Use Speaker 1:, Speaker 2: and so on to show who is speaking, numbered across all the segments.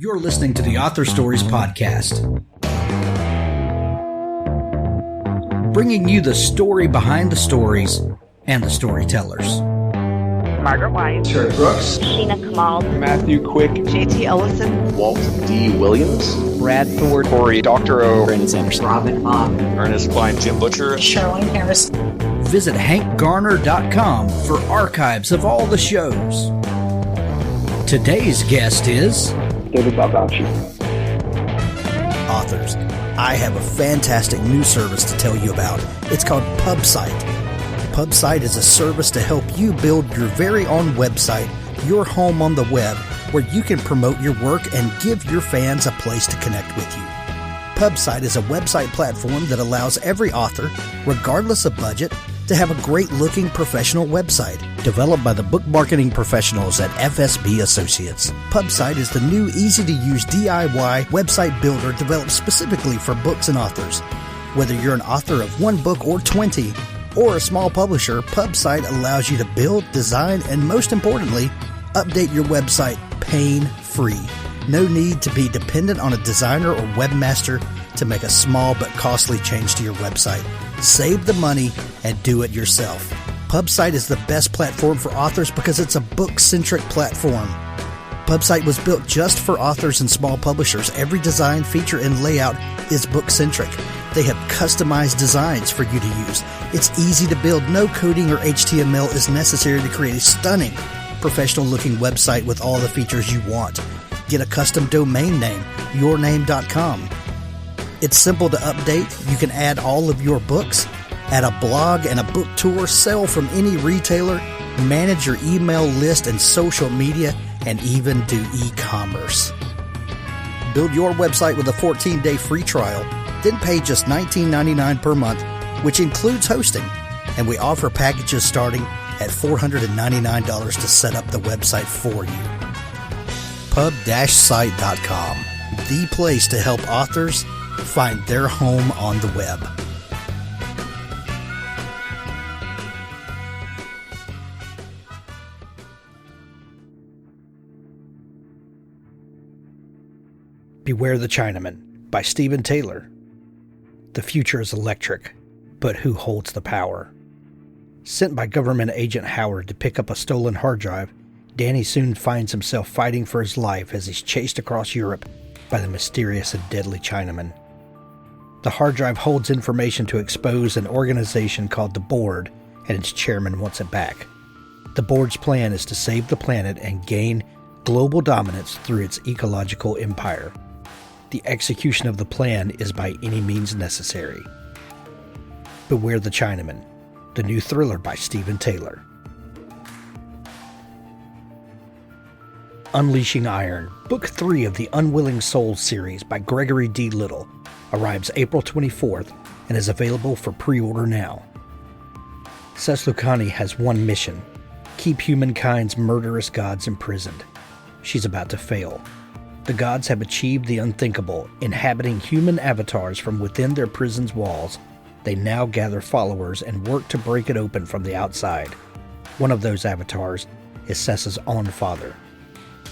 Speaker 1: You're listening to the Author Stories Podcast, bringing you the story behind the stories and the storytellers.
Speaker 2: Margaret White,
Speaker 3: Terry Brooks,
Speaker 2: Sheena Kamal,
Speaker 3: Matthew Quick,
Speaker 2: JT Ellison,
Speaker 3: Walt D. Williams,
Speaker 4: Brad Thor,
Speaker 3: Corey, Dr. O,
Speaker 4: Brandon Sanderson,
Speaker 5: Robin Mom,
Speaker 3: Ernest Klein, Jim Butcher,
Speaker 5: Sherwin Harris.
Speaker 1: Visit hankgarner.com for archives of all the shows. Today's guest is
Speaker 6: David Baldacci.
Speaker 1: Authors. I have a fantastic new service to tell you about. It's called PubSite. PubSite is a service to help you build your very own website, your home on the web, where you can promote your work and give your fans a place to connect with you. PubSite is a website platform that allows every author, regardless of budget, to have a great-looking professional website developed by the book marketing professionals at FSB Associates. PubSite is the new, easy-to-use DIY website builder developed specifically for books and authors. Whether you're an author of one book or 20, or a small publisher, PubSite allows you to build, design, and most importantly, update your website pain-free. No need to be dependent on a designer or webmaster to make a small but costly change to your website. Save the money and do it yourself. PubSite is the best platform for authors because it's a book-centric platform. PubSite was built just for authors and small publishers. Every design, feature, and layout is book-centric. They have customized designs for you to use. It's easy to build. No coding or HTML is necessary to create a stunning, professional-looking website with all the features you want. Get a custom domain name, yourname.com. It's simple to update. You can add all of your books, add a blog and a book tour, sell from any retailer, manage your email list and social media, and even do e-commerce. Build your website with a 14-day free trial, then pay just $19.99 per month, which includes hosting, and we offer packages starting at $499 to set up the website for you. Pub-site.com, the place to help authors find their home on the web. Beware the Chinaman by Stephen Taylor. The future is electric, but who holds the power? Sent by government agent Howard to pick up a stolen hard drive, Danny soon finds himself fighting for his life as he's chased across Europe by the mysterious and deadly Chinaman. The hard drive holds information to expose an organization called the Board, and its chairman wants it back. The Board's plan is to save the planet and gain global dominance through its ecological empire. The execution of the plan is by any means necessary. Beware the Chinaman, the new thriller by Stephen Taylor. Unleashing Iron, Book 3 of the Unwilling Souls series by Gregory D. Little, arrives April 24th and is available for pre-order now. Seslukani has one mission: keep humankind's murderous gods imprisoned. She's about to fail. The gods have achieved the unthinkable, inhabiting human avatars from within their prison's walls. They now gather followers and work to break it open from the outside. One of those avatars is Sessa's own father.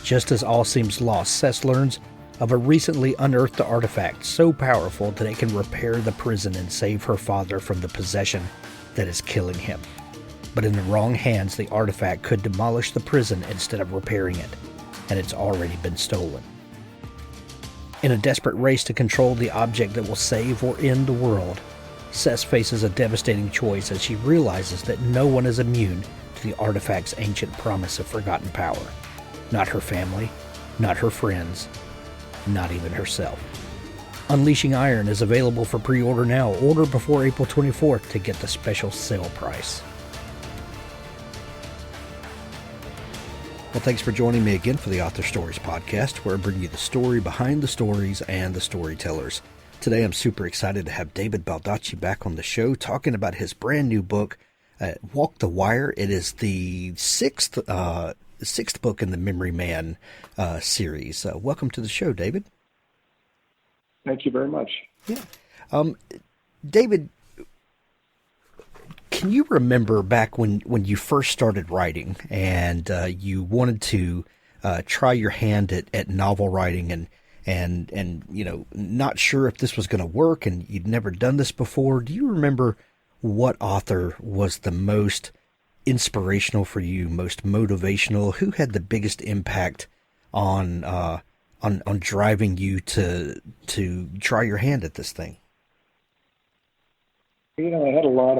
Speaker 1: Just as all seems lost, Sess learns of a recently unearthed artifact so powerful that it can repair the prison and save her father from the possession that is killing him. But in the wrong hands, the artifact could demolish the prison instead of repairing it, and it's already been stolen. In a desperate race to control the object that will save or end the world, Sess faces a devastating choice as she realizes that no one is immune to the artifact's ancient promise of forgotten power. Not her family, not her friends, not even herself. Unleashing Iron is available for pre-order now. Order before April 24th to get the special sale price. Well, thanks for joining me again for the Author Stories Podcast, where I bring you the story behind the stories and the storytellers. Today, I'm super excited to have David Baldacci back on the show, talking about his brand new book, Walk the Wire. It is the sixth book in the Memory Man series. Welcome to the show, David.
Speaker 6: Thank you very much.
Speaker 1: Yeah. David, can you remember back when you first started writing and you wanted to try your hand at novel writing and not sure if this was going to work and you'd never done this before. Do you remember what author was the most inspirational for you, most motivational? Who had the biggest impact on driving you to try your hand at this thing?
Speaker 6: I read a lot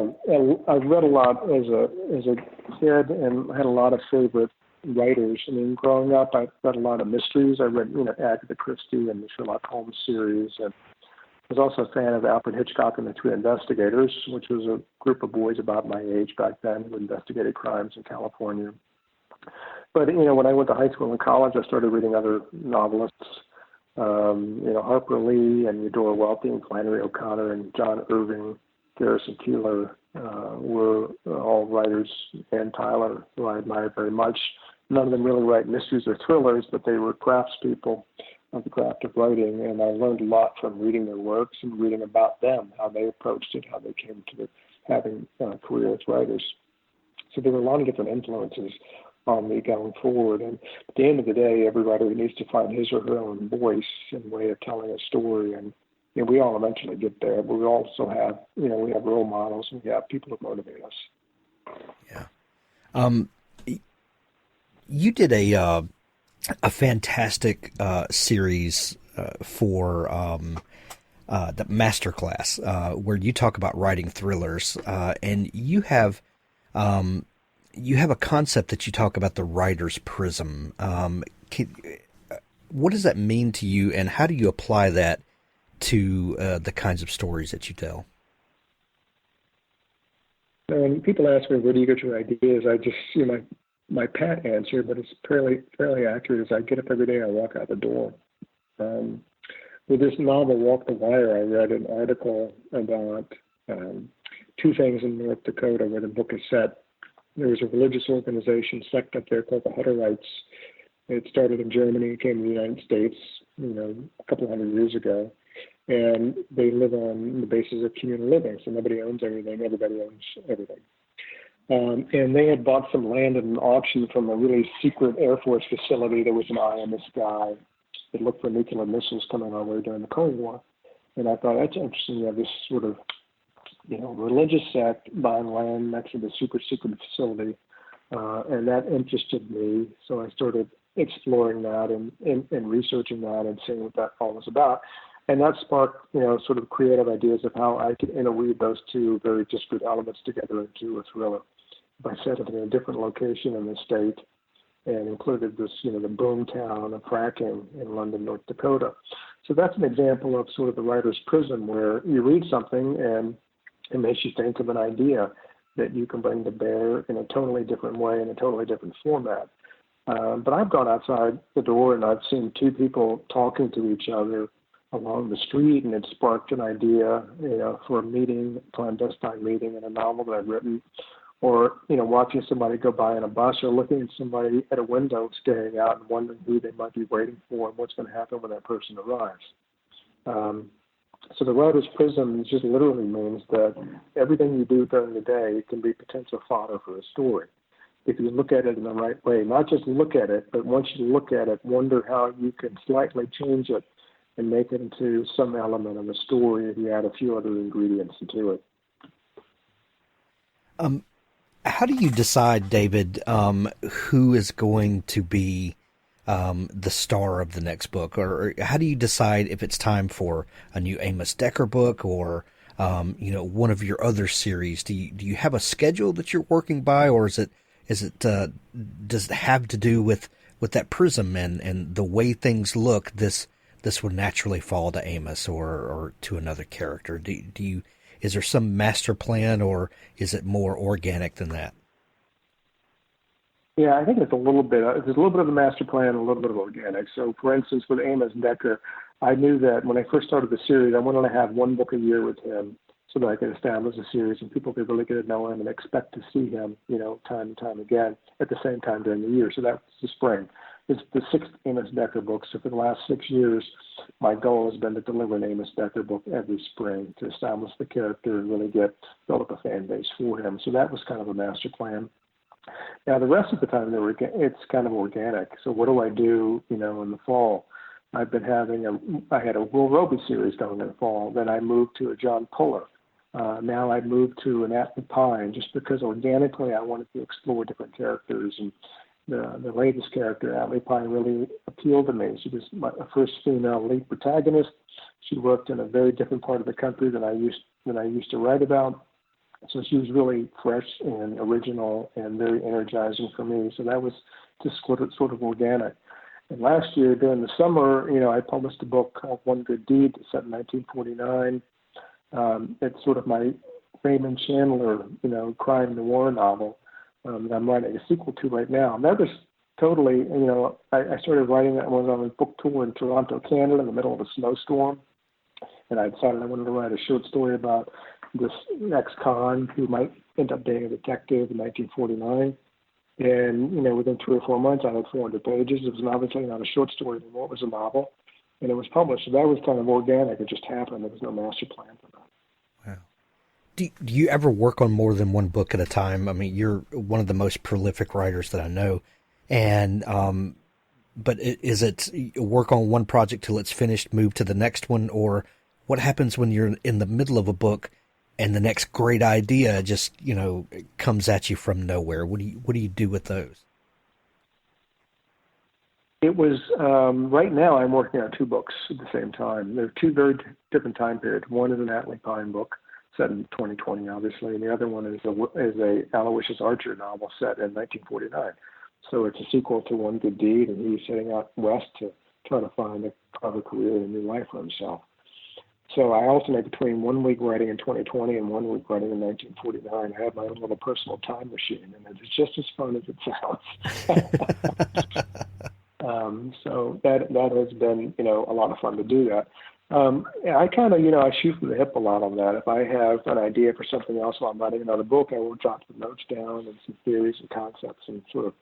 Speaker 6: as a kid, and I had a lot of favorite writers. I mean, growing up, I read a lot of mysteries. I read, Agatha Christie and the Sherlock Holmes series, and I was also a fan of Alfred Hitchcock and the Three Investigators, which was a group of boys about my age back then who investigated crimes in California. But, when I went to high school and college, I started reading other novelists, Harper Lee and Eudora Welty and Flannery O'Connor and John Irving, Garrison Keillor were all writers, and Tyler, who I admired very much. None of them really write mysteries or thrillers, but they were craftspeople of the craft of writing, and I learned a lot from reading their works and reading about them, how they approached it, how they came to having a career as writers. So there were a lot of different influences on me going forward, and at the end of the day, every writer needs to find his or her own voice and way of telling a story, and we all eventually get there, but we also have, we have role models and we have people that motivate us.
Speaker 1: Yeah. You did a fantastic series for the Masterclass where you talk about writing thrillers, and you have a concept that you talk about, the Writers Prism. What does that mean to you, and how do you apply that to the kinds of stories that you tell?
Speaker 6: When people ask me, where do you get your ideas, I just, my pat answer, but it's fairly accurate, is I get up every day, I walk out the door. With this novel, Walk the Wire, I read an article about two things in North Dakota where the book is set. There was a religious organization, sect up there called the Hutterites. It started in Germany, came to the United States, a couple hundred years ago. And they live on the basis of communal living, so nobody owns everything, everybody owns everything. And they had bought some land at an auction from a really secret Air Force facility. There was an eye in the sky that looked for nuclear missiles coming our way during the Cold War. And I thought, that's interesting. You have this sort of, religious sect buying land next to the super secret facility. And that interested me. So I started exploring that and researching that and seeing what that all was about. And that sparked, sort of creative ideas of how I could interweave those two very disparate elements together into a thriller by setting it in a different location in the state, and included this, the boom town of Fracking in London, North Dakota. So that's an example of sort of the writer's prism, where you read something and it makes you think of an idea that you can bring to bear in a totally different way, in a totally different format. But I've gone outside the door and I've seen two people talking to each other along the street, and it sparked an idea, for a meeting, a clandestine meeting in a novel that I've written, or, watching somebody go by in a bus, or looking at somebody at a window staring out and wondering who they might be waiting for and what's going to happen when that person arrives. So the writer's prism just literally means that everything you do during the day can be potential fodder for a story, if you look at it in the right way. Not just look at it, but once you look at it, wonder how you can slightly change it and make it into some element of the story if you add a few other ingredients into it.
Speaker 1: How do you decide, David, who is going to be the star of the next book? Or how do you decide if it's time for a new Amos Decker book or, one of your other series? Do you have a schedule that you're working by, or does it have to do with that prism and the way things look? This would naturally fall to Amos or to another character. Is there some master plan, or is it more organic than that?
Speaker 6: Yeah, I think it's a little bit. There's a little bit of a master plan and a little bit of organic. So, for instance, with Amos Decker, I knew that when I first started the series, I wanted to have one book a year with him so that I could establish a series and people could really get to know him and expect to see him, time and time again at the same time during the year. So that's the spring. It's the 6th Amos Decker book. So for the last 6 years, my goal has been to deliver an Amos Decker book every spring to establish the character and really build up a fan base for him. So that was kind of a master plan. Now, the rest of the time, it's kind of organic. So what do I do, in the fall? I had a Will Roby series going in the fall. Then I moved to a John Puller. Now I moved to an Atlee Pine just because organically I wanted to explore different characters. And the latest character, Atlee Pine, really appealed to me. She was my first female lead protagonist. She worked in a very different part of the country than I used to write about. So she was really fresh and original and very energizing for me. So that was just sort of organic. And last year during the summer, I published a book called One Good Deed, set in 1949. It's sort of my Raymond Chandler, crime noir novel that I'm writing a sequel to right now. And that was totally, I started writing that when I was on a book tour in Toronto, Canada, in the middle of a snowstorm. And I decided I wanted to write a short story about this ex-con who might end up being a detective in 1949. And, within 3 or 4 months, I had 400 pages. It was obviously not a short story anymore. It was a novel. And it was published. So that was kind of organic. It just happened. There was no master plan for that.
Speaker 1: Wow. Do you ever work on more than one book at a time? I mean, you're one of the most prolific writers that I know. And, but is it work on one project till it's finished, move to the next one? Or what happens when you're in the middle of a book and the next great idea just, comes at you from nowhere? What do you do with those?
Speaker 6: It was, right now I'm working on 2 books at the same time. They're 2 very different time periods. One is an Atlee Pine book set in 2020, obviously, and the other one is a Aloysius Archer novel set in 1949. So it's a sequel to One Good Deed, and he's setting out west to try to find a clever career and a new life for himself. So I alternate between 1 week writing in 2020 and 1 week writing in 1949. I have my own little personal time machine, and it's just as fun as it sounds. So that has been, a lot of fun to do that. I kind of, I shoot from the hip a lot on that. If I have an idea for something else while I'm writing another book, I will jot some notes down and some theories and concepts and sort of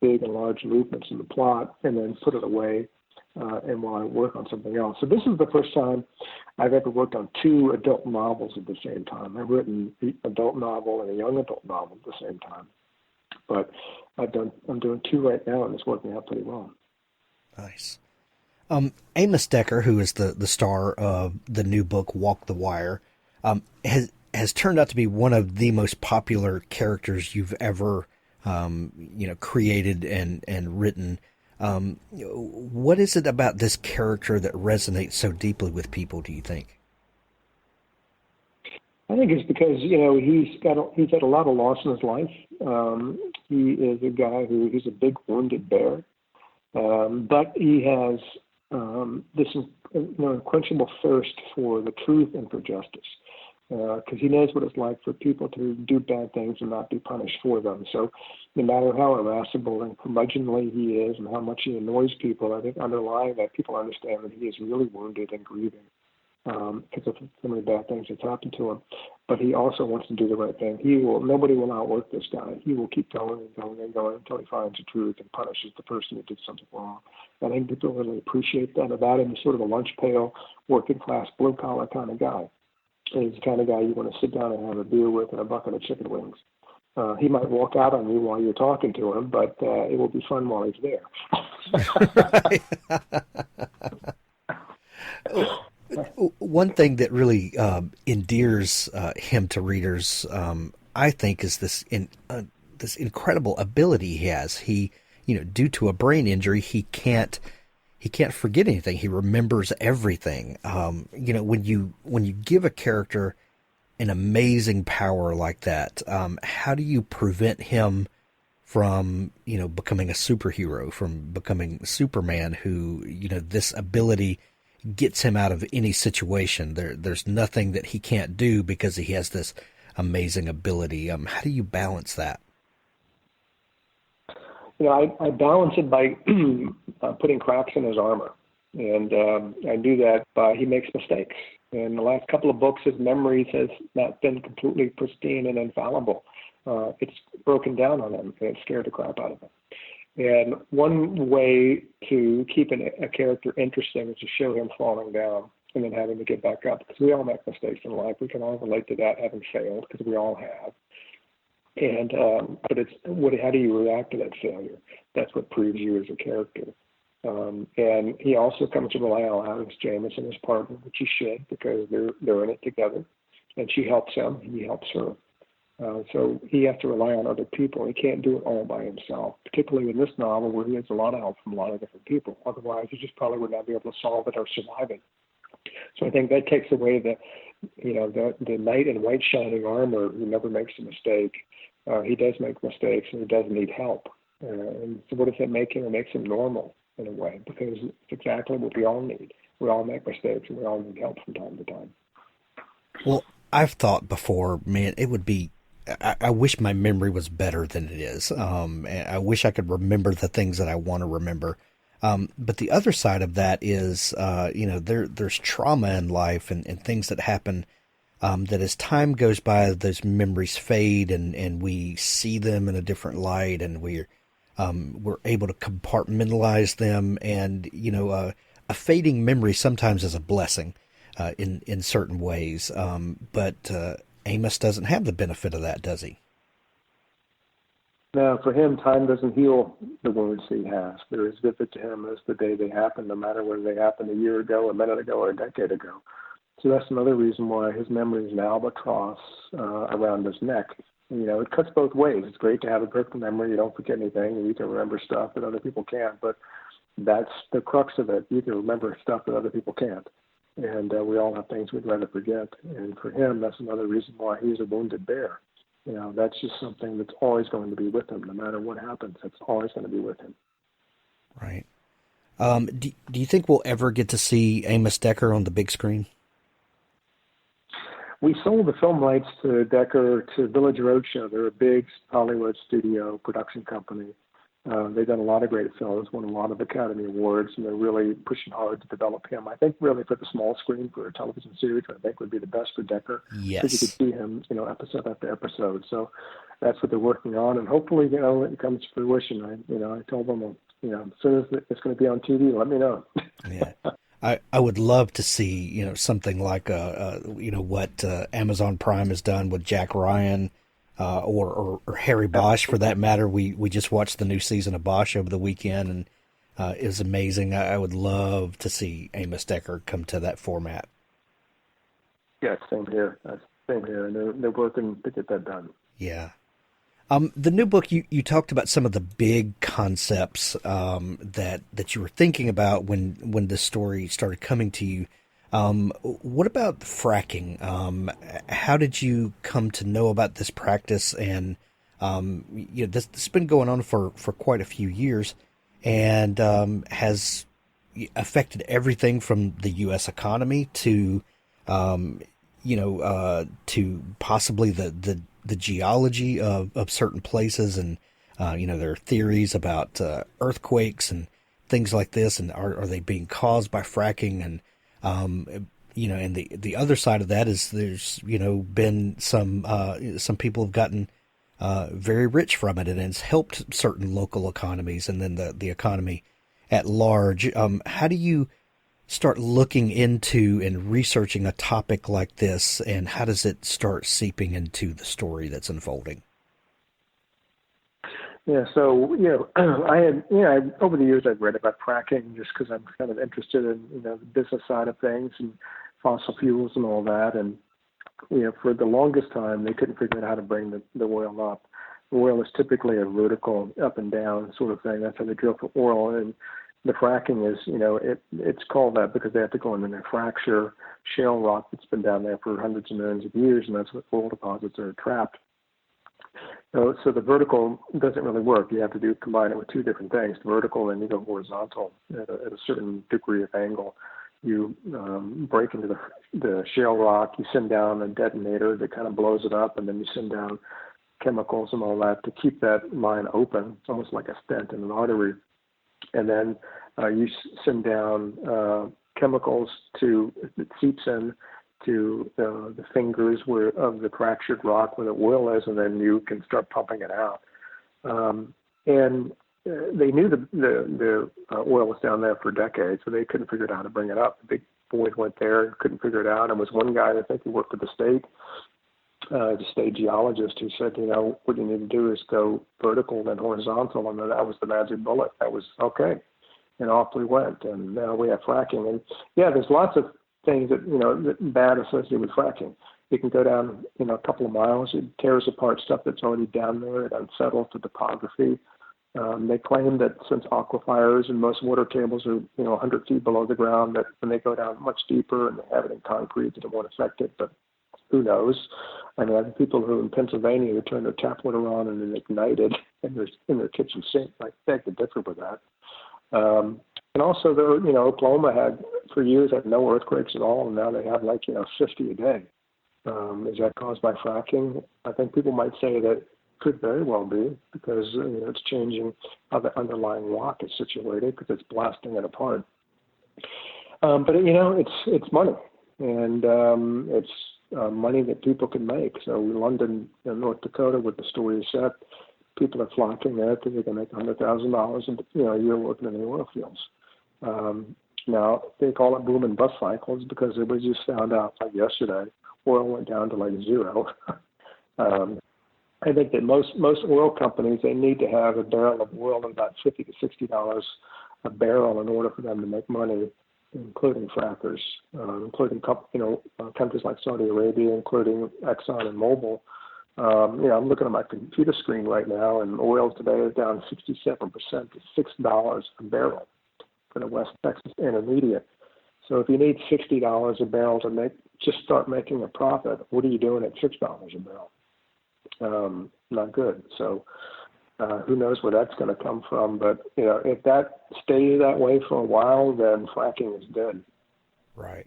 Speaker 6: big and large movements in the plot, and then put it away and while I work on something else. So this is the first time I've ever worked on 2 adult novels at the same time. I've written an adult novel and a young adult novel at the same time. But I'm doing 2 right now, and it's working out pretty well.
Speaker 1: Nice. Amos Decker, who is the star of the new book Walk the Wire, has turned out to be one of the most popular characters you've ever created and written. What is it about this character that resonates so deeply with people, do you think?
Speaker 6: I think it's because, he's had a lot of loss in his life. He is a guy he's a big wounded bear. But he has this unquenchable thirst for the truth and for justice, because he knows what it's like for people to do bad things and not be punished for them. So no matter how irascible and curmudgeonly he is and how much he annoys people, I think underlying that, people understand that he is really wounded and grieving because of so many bad things that's happened to him. But he also wants to do the right thing. Nobody will outwork this guy. He will keep going and going and going until he finds the truth and punishes the person who did something wrong. I think people really appreciate that about him. He's sort of a lunch pail, working class, blue collar kind of guy. And he's the kind of guy you want to sit down and have a beer with and a bucket of chicken wings. He might walk out on you while you're talking to him, but it will be fun while he's there.
Speaker 1: One thing that really endears him to readers, I think, is this incredible ability he has. He, due to a brain injury, he can't forget anything. He remembers everything. When you give a character an amazing power like that, how do you prevent him from, becoming a superhero, from becoming Superman, who, this ability gets him out of any situation? There's nothing that he can't do because he has this amazing ability. How do you balance that?
Speaker 6: I balance it by putting cracks in his armor. And I do that by, he makes mistakes. In the last couple of books, his memories has not been completely pristine and infallible. It's broken down on him, and it scared the crap out of him. And one way to keep a character interesting is to show him falling down and then having to get back up, because we all make mistakes in life. We can all relate to that, having failed, because we all have. But how do you react to that failure? That's what proves you as a character. And he also comes to rely on Alex Jamison, his partner, which he should, because they're in it together. And she helps him, and he helps her. So he has to rely on other people. He can't do it all by himself, particularly in this novel where he has a lot of help from a lot of different people. Otherwise, he just probably would not be able to solve it or survive it. So I think that takes away the knight in white shining armor who never makes a mistake. He does make mistakes, and he does need help. And so what does that make him? It makes him normal in a way, because it's exactly what we all need. We all make mistakes, and we all need help from time to time.
Speaker 1: Well, I've thought before, man, it would be, I wish my memory was better than it is. I wish I could remember the things that I want to remember. But the other side of that is, there's trauma in life and things that happen that as time goes by, those memories fade and we see them in a different light, and we're able to compartmentalize them. And, a fading memory sometimes is a blessing in certain ways. But Amos doesn't have the benefit of that, does he?
Speaker 6: No, for him, time doesn't heal the wounds he has. They're as vivid to him as the day they happened, no matter whether they happened a year ago, a minute ago, or a decade ago. So that's another reason why his memory is an albatross around his neck. It cuts both ways. It's great to have a perfect memory. You don't forget anything, and you can remember stuff that other people can't. But that's the crux of it. You can remember stuff that other people can't. And we all have things we'd rather forget. And for him, that's another reason why he's a wounded bear. That's just something that's always going to be with him. No matter what happens, it's always going to be with him.
Speaker 1: Right. Do you think we'll ever get to see Amos Decker on the big screen?
Speaker 6: We sold the film rights to Decker to Village Roadshow. They're a big Hollywood studio production company. They've done a lot of great films, won a lot of Academy Awards, and they're really pushing hard to develop him. I think really for the small screen, for a television series, I think would be the best for Decker.
Speaker 1: Yes.
Speaker 6: Because you could see him, episode after episode. So that's what they're working on, and hopefully, it comes to fruition. I told them, as soon as it's going to be on TV, let me know.
Speaker 1: Yeah. I would love to see, something like, what Amazon Prime has done with Jack Ryan, or Harry Bosch, for that matter. We just watched the new season of Bosch over the weekend, and it was amazing. I would love to see Amos Decker come to that format.
Speaker 6: Yeah, same here. Same here. And they're working to get that done.
Speaker 1: Yeah. The new book, you talked about some of the big concepts that you were thinking about when this story started coming to you. What about fracking? How did you come to know about this practice? And this has been going on for quite a few years, and has affected everything from the U.S. economy to possibly the geology of certain places, and there are theories about earthquakes and things like this, and are they being caused by fracking? And and the other side of that is there's been some people have gotten very rich from it, and it's helped certain local economies, and then the economy at large. How do you start looking into and researching a topic like this, and how does it start seeping into the story that's unfolding?
Speaker 6: Yeah, so I had over the years I've read about fracking just because I'm kind of interested in the business side of things and fossil fuels and all that, and for the longest time they couldn't figure out how to bring the oil up. The oil is typically a vertical up and down sort of thing. That's how they drill for oil, and the fracking is, it's called that because they have to go in and fracture shale rock that's been down there for hundreds of millions of years, and that's what oil deposits are trapped. So the vertical doesn't really work. You have to combine it with two different things. The vertical, and you go horizontal at a certain degree of angle. You break into the shale rock. You send down a detonator that kind of blows it up, and then you send down chemicals and all that to keep that line open. It's almost like a stent in an artery. And then you send down chemicals that seeps in to the fingers of the fractured rock where the oil is, and then you can start pumping it out. And they knew the oil was down there for decades, so they couldn't figure out how to bring it up. The big boys went there and couldn't figure it out. And was one guy, I think he worked for the state, the state geologist who said, what you need to do is go vertical then horizontal, and then that was the magic bullet. That was okay, and off we went, and now we have fracking. And yeah, there's lots of things that bad associated with fracking. You can go down, a couple of miles. It tears apart stuff that's already down there. It unsettles the topography. They claim that since aquifers and most water tables are, 100 feet below the ground, that when they go down much deeper and they have it in concrete, that it won't affect it. But who knows? I mean, I have people who in Pennsylvania who turn their tap water on and then ignite it in their kitchen sink. I beg to differ with that. And also, Oklahoma for years had no earthquakes at all, and now they have 50 a day. Is that caused by fracking? I think people might say that could very well be, because it's changing how the underlying rock is situated, because it's blasting it apart. But it's money, and it's money that people can make. So London, North Dakota, with the story you said, people are flocking there because they can make $100,000 a year working in the oil fields. Now they call it boom and bust cycles because it was just found out yesterday. Oil went down to zero. I think that most oil companies, they need to have a barrel of oil at about $50 to $60 a barrel in order for them to make money, including frackers, including countries like Saudi Arabia, including Exxon and Mobil. I'm looking at my computer screen right now, and oil today is down 67% to $6 a barrel for the West Texas Intermediate. So if you need $60 a barrel to just start making a profit, what are you doing at $6 a barrel? Not good. So who knows where that's going to come from? But if that stays that way for a while, then fracking is dead.
Speaker 1: Right.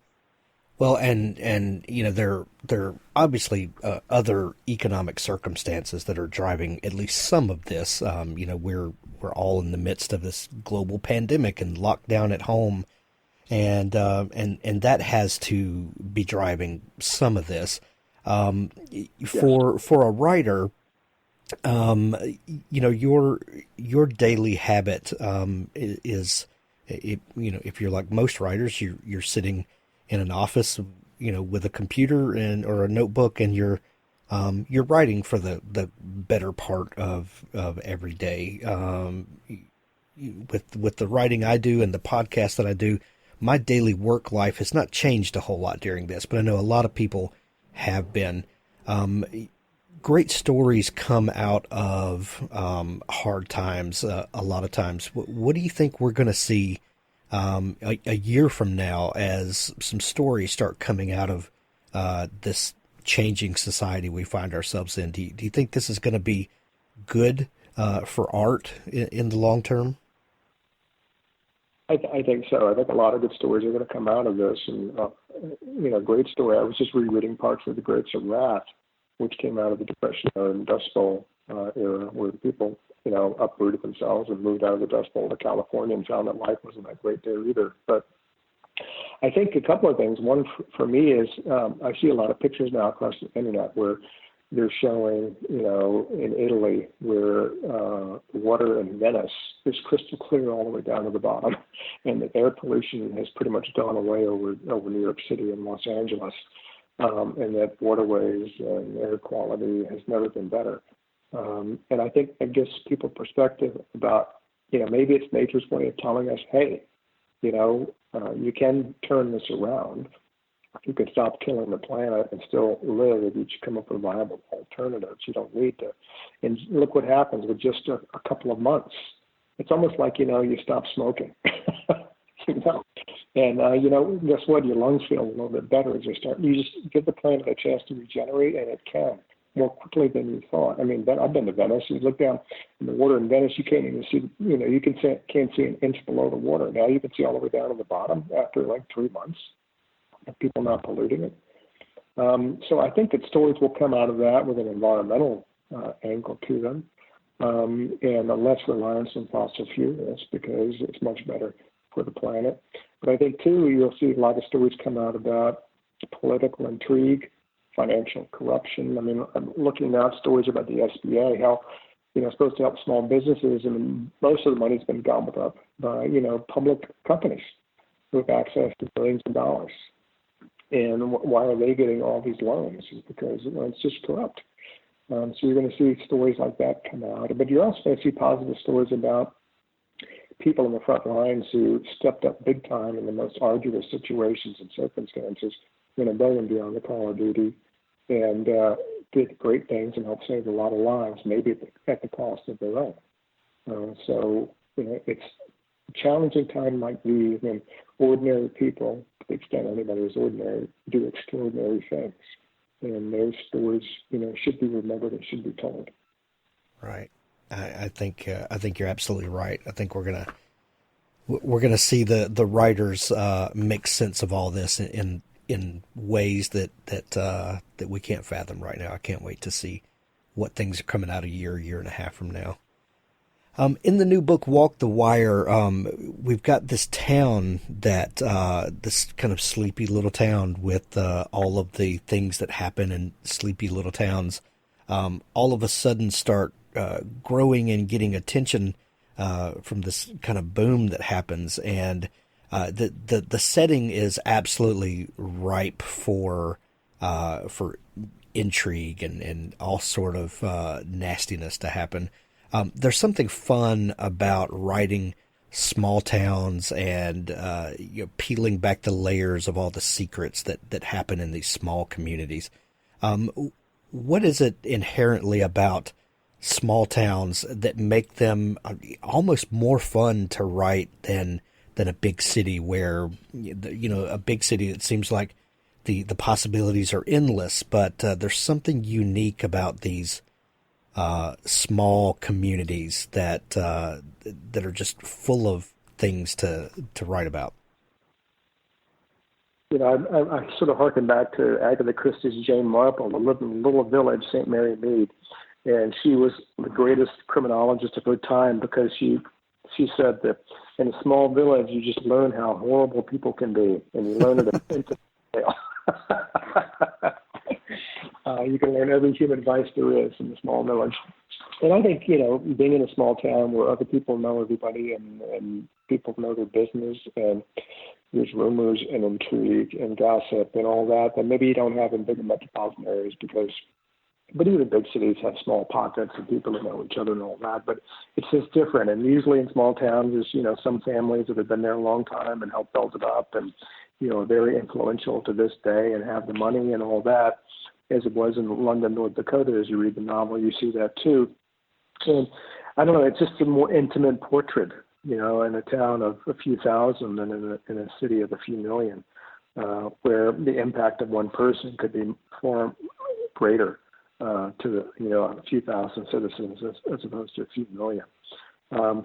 Speaker 1: Well, and there are obviously other economic circumstances that are driving at least some of this. We're all in the midst of this global pandemic and lockdown at home. And that has to be driving some of this. For a writer, your daily habit is, if you're like most writers, you're sitting in an office, with a computer or a notebook, and you're writing for the better part of every day. With the writing I do and the podcast that I do, my daily work life has not changed a whole lot during this, but I know a lot of people have been. Great stories come out of hard times a lot of times. What do you think we're going to see a year from now as some stories start coming out of this changing society we find ourselves in? Do you think this is going to be good for art in the long term?
Speaker 6: I think so. I think a lot of good stories are going to come out of this. And, great story. I was just rereading parts of The Grapes of Wrath, which came out of the Depression era and Dust Bowl era, where the people, uprooted themselves and moved out of the Dust Bowl to California and found that life wasn't that great there either. But I think a couple of things. One for me is I see a lot of pictures now across the internet where they're showing, in Italy, where water in Venice is crystal clear all the way down to the bottom, and the air pollution has pretty much gone away over New York City and Los Angeles, and that waterways and air quality has never been better. And I think it gives people perspective about, maybe it's nature's way of telling us, hey, you can turn this around. You can stop killing the planet and still live if you just come up with viable alternatives. You don't need to. And look what happens with just a couple of months. It's almost like, you stop smoking. And, guess what? Your lungs feel a little bit better as you just give the planet a chance to regenerate, and it can more quickly than you thought. I mean, I've been to Venice. You look down in the water in Venice, you can't even see, can't see an inch below the water. Now you can see all the way down to the bottom after 3 months. People not polluting it. So I think that stories will come out of that with an environmental angle to them, and a less reliance on fossil fuels, because it's much better for the planet. But I think, too, you'll see a lot of stories come out about political intrigue, financial corruption. I mean, I'm looking now at stories about the SBA, how, it's supposed to help small businesses, and most of the money's been gobbled up by, public companies with access to billions of dollars. And why are they getting all these loans? Because it's just corrupt. So you're going to see stories like that come out. But you're also going to see positive stories about people in the front lines who stepped up big time in the most arduous situations and circumstances, above and beyond the call of duty, and did great things and helped save a lot of lives, maybe at the cost of their own. So it's a challenging time like these when ordinary people, to the extent anybody is ordinary, do extraordinary things. And those stories, should be remembered and should be told.
Speaker 1: Right. I think you're absolutely right. I think we're gonna see the writers make sense of all this in ways that we can't fathom right now. I can't wait to see what things are coming out a year and a half from now. In the new book, Walk the Wire, we've got this town that, this kind of sleepy little town with all of the things that happen in sleepy little towns, all of a sudden start growing and getting attention from this kind of boom that happens. And the setting is absolutely ripe for intrigue and all sort of nastiness to happen. There's something fun about writing small towns and peeling back the layers of all the secrets that happen in these small communities. What is it inherently about small towns that make them almost more fun to write than a big city where, a big city, it seems like the possibilities are endless, but there's something unique about these small communities that are just full of things to write about.
Speaker 6: I sort of harken back to Agatha Christie's Jane Marple, the little village, St. Mary Mead, and she was the greatest criminologist of her time because she said that in a small village you just learn how horrible people can be, and you learn it in detail. You can learn every human vice there is in a small village. And I think, being in a small town where other people know everybody and people know their business and there's rumors and intrigue and gossip and all that maybe you don't have in bigger metropolitan areas but even big cities have small pockets of people who know each other and all that. But it's just different. And usually in small towns, there's, some families that have been there a long time and helped build it up and, are very influential to this day and have the money and all that, as it was in London, North Dakota. As you read the novel, you see that too. And I don't know, it's just a more intimate portrait, in a town of a few thousand than in a city of a few million, where the impact of one person could be far greater to a few thousand citizens as opposed to a few million.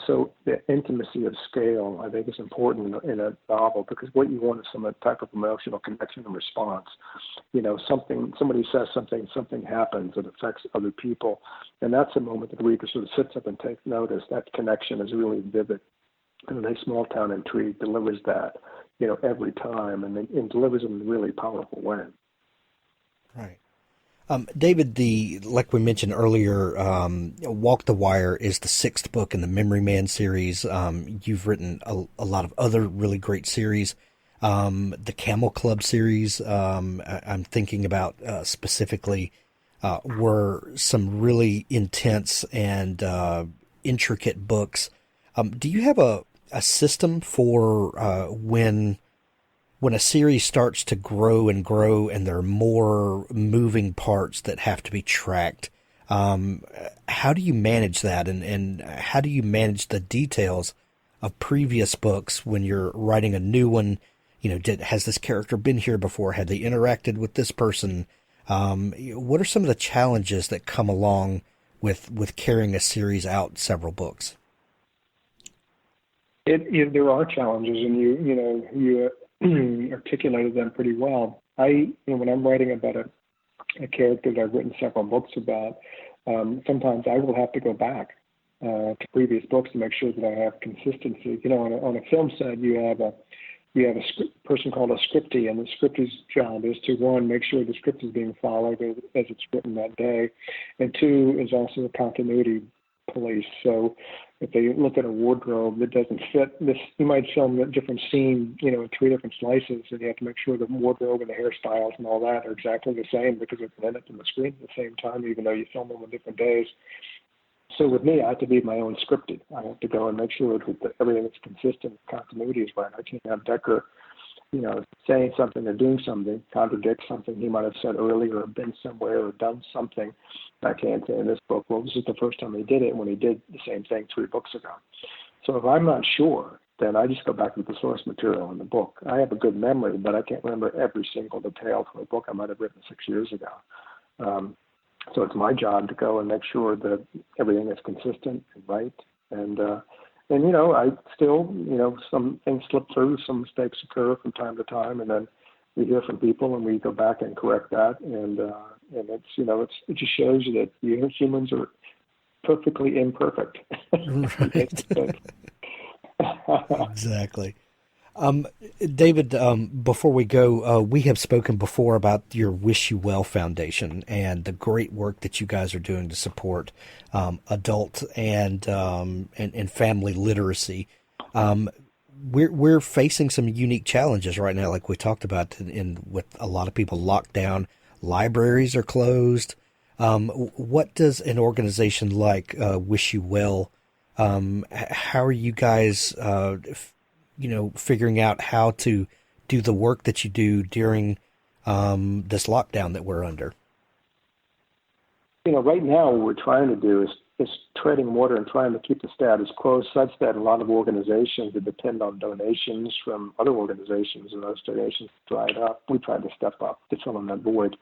Speaker 6: So the intimacy of scale, I think, is important in a novel because what you want is some type of emotional connection and response. Somebody says something happens that affects other people, and that's a moment that the reader sort of sits up and takes notice. That connection is really vivid. And a small town intrigue delivers that, every time, and delivers it in a really powerful way.
Speaker 1: Right. David, like we mentioned earlier, Walk the Wire is the 6th book in the Memory Man series. You've written a lot of other really great series. The Camel Club series, I'm thinking about specifically, were some really intense and intricate books. Do you have a system for when a series starts to grow and there are more moving parts that have to be tracked? How do you manage that? And how do you manage the details of previous books when you're writing a new one? Has this character been here before? Had they interacted with this person? What are some of the challenges that come along with carrying a series out several books?
Speaker 6: There are challenges, and you articulated them pretty well. When I'm writing about a character that I've written several books about, sometimes I will have to go back to previous books to make sure that I have consistency. On a film set, you have a person called a scriptie, and the scriptie's job is to, one, make sure the script is being followed as it's written that day, and two, is also a continuity police. So if they look at a wardrobe that doesn't fit this, you might film a different scene, in 3 different slices, and you have to make sure the wardrobe and the hairstyles and all that are exactly the same because it's in it on the screen at the same time, even though you film them on different days. So with me, I have to be my own scripted. I have to go and make sure that everything is consistent, continuity is right. I can't have Decker, saying something or doing something, contradict something he might have said earlier or been somewhere or done something. I can't say in this book, well, this is the first time he did it when he did the same thing 3 books ago. So if I'm not sure, then I just go back to the source material in the book. I have a good memory, but I can't remember every single detail from a book I might have written 6 years ago. So it's my job to go and make sure that everything is consistent and right. And I still, some things slip through, some mistakes occur from time to time, and then we hear from people and we go back and correct that. And it's, it just shows you that humans are perfectly imperfect.
Speaker 1: Right. Exactly. David, before we go, we have spoken before about your Wish You Well Foundation and the great work that you guys are doing to support adult and family literacy. We're facing some unique challenges right now, like we talked about, with a lot of people locked down. Libraries are closed. What does an organization like Wish You Well? How are you guys? Figuring out how to do the work that you do during this lockdown that we're under?
Speaker 6: Right now what we're trying to do is treading water and trying to keep the status quo such that a lot of organizations that depend on donations from other organizations, and those donations dried up, we try to step up to fill in that void.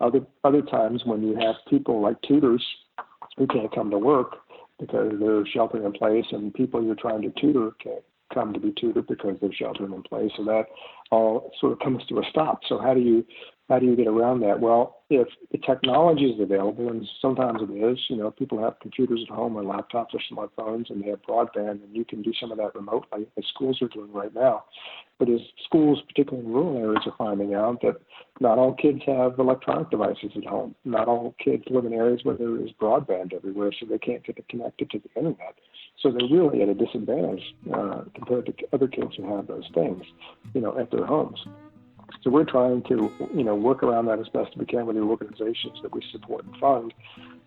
Speaker 6: Other times when you have people like tutors who can't come to work because they're sheltering in place, and people you're trying to tutor can't come to be tutored because they're sheltering in place, so that all sort of comes to a stop. So how do you get around that? Well, if the technology is available, and sometimes it is, people have computers at home or laptops or smartphones, and they have broadband, and you can do some of that remotely, as schools are doing right now. But as schools, particularly in rural areas, are finding out that not all kids have electronic devices at home. Not all kids live in areas where there is broadband everywhere, so they can't get connected to the internet. So they're really at a disadvantage compared to other kids who have those things, at their homes. So we're trying to, work around that as best we can with the organizations that we support and fund,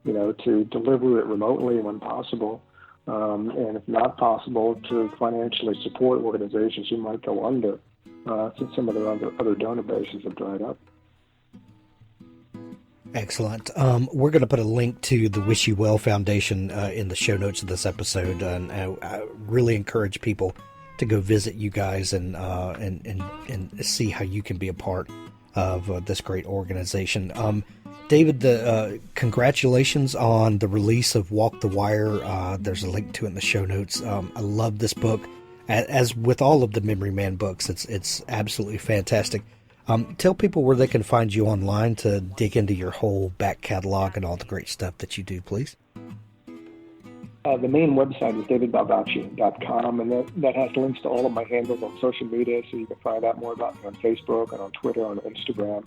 Speaker 6: to deliver it remotely when possible, and if not possible, to financially support organizations who might go under, since some of their other donor bases have dried up.
Speaker 1: Excellent. We're going to put a link to the Wish You Well Foundation in the show notes of this episode, and I really encourage people to go visit you guys and see how you can be a part of this great organization. David, congratulations on the release of Walk the Wire. There's a link to it in the show notes. I love this book. As with all of the Memory Man books, it's absolutely fantastic. Tell people where they can find you online to dig into your whole back catalog and all the great stuff that you do, please.
Speaker 6: The main website is davidbaldacci.com, and that has links to all of my handles on social media, so you can find out more about me on Facebook and on Twitter, on Instagram.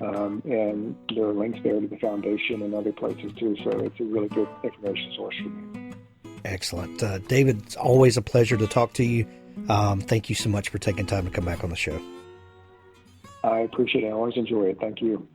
Speaker 6: And there are links there to the foundation and other places too, so it's a really good information source for me.
Speaker 1: Excellent. David, it's always a pleasure to talk to you. Thank you so much for taking time to come back on the show.
Speaker 6: I appreciate it. I always enjoy it. Thank you.